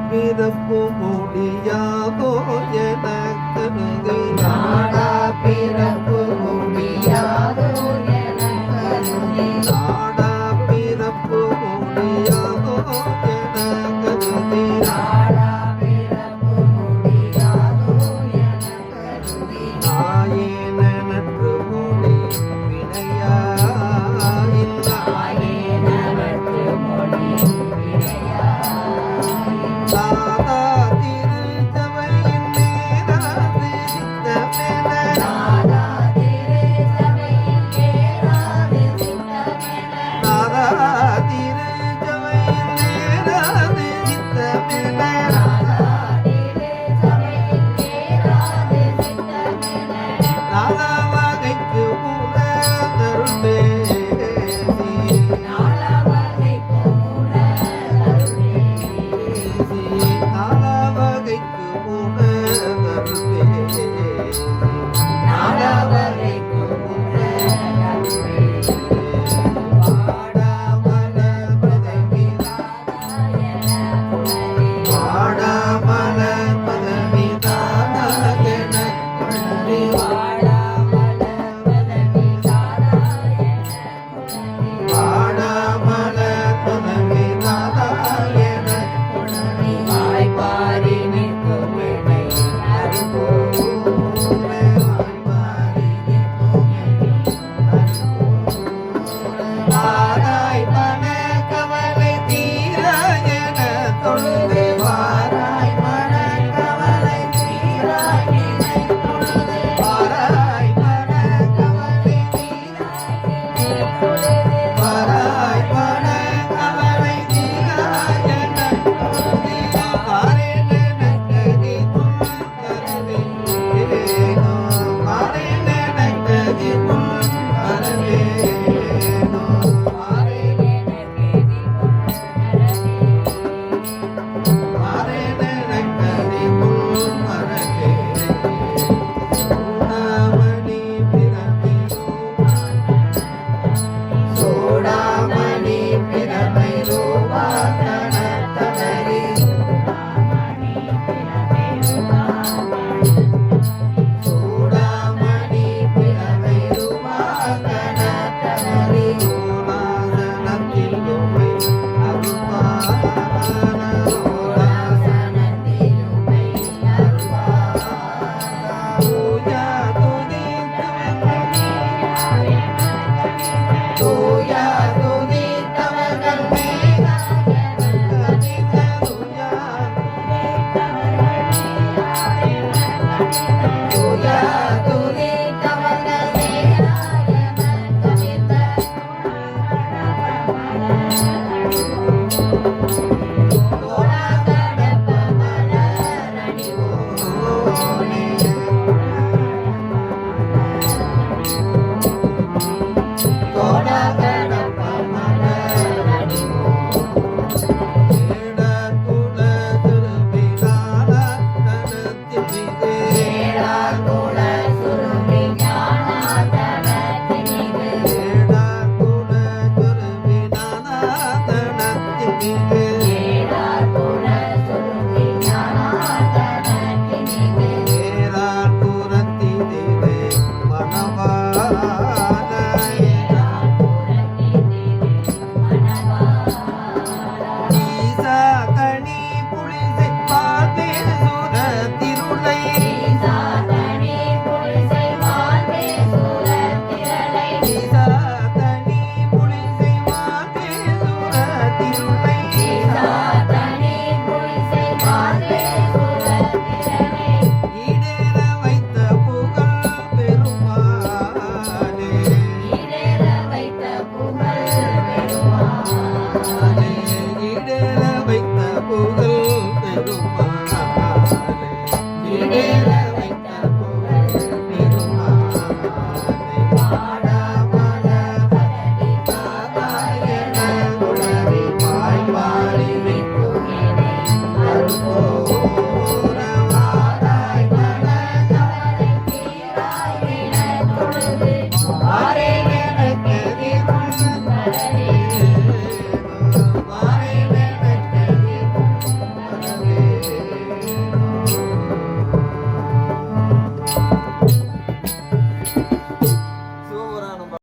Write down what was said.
பிறப்பு முடியாதோ என கருதி நாடா பிறப்பு முடியாதோ என கருதி நாடா பிறப்பு முடியாதோ என கருதி நாடா பிறப்பு முடியாதோ என கருதி ஆயேன நற்று மொழி வினையா ஆயேன நற்று மொழி வினையா நாதா திருச்சபையின் நேராது சித்தமென நாதா திருச்சபையின் நேராது சித்தமென நாதா திருச்சபையின் நேராது சித்தமென நாதா திருச்சபையின் நேராது சித்தமென நாதா வகைக்கு உணர்ந்தருள் பேசி நாதா வகைக்கு உணர்ந்தருள் பேசி நாதா வகைக்கு உணர்ந்தருள் பேசி நாதா வகைக்கு உணர்ந்தருள் பேசி வாடாமலர் பதவி நாராயண புனரே வாடாமலர் பதவி நாராயண புனரே வாடாமலர் பதவி நாராயண புனரே வாடாமலர் பதவி நாராயண புனரே வாய்ப்பாரி நிற்கும் வினை அருகூர வாய்ப்பாரி நிற்கும் வினை அருகூர வாராய் மன கவலை தீராயன தொழுது வாராய் மன கவலை தீராயன தொழுது வாராய் மன கவலை தீராயன தொழுது வாராய் மன கவலை தீராயன தொழுது வாரேன நக்கதி துன் கரவேனோ வாரேன நக்கதி துன் கரவேனோ வாரேன நக்கதி துன் கரவேனோ வாரேன நக்கதி துன் கரவேனோ சூடாமணி பிரமை ரூபாகண தமரி சூடாமணி பிரமை ரூபாகண தமரி சூடாசனத்தில் உமை அருள்வான சூடாசனத்தில் உமை அருள்வான பூஜா துதி தூயா துதி தவர்கள் தூயா துதி தவர்கள் Hare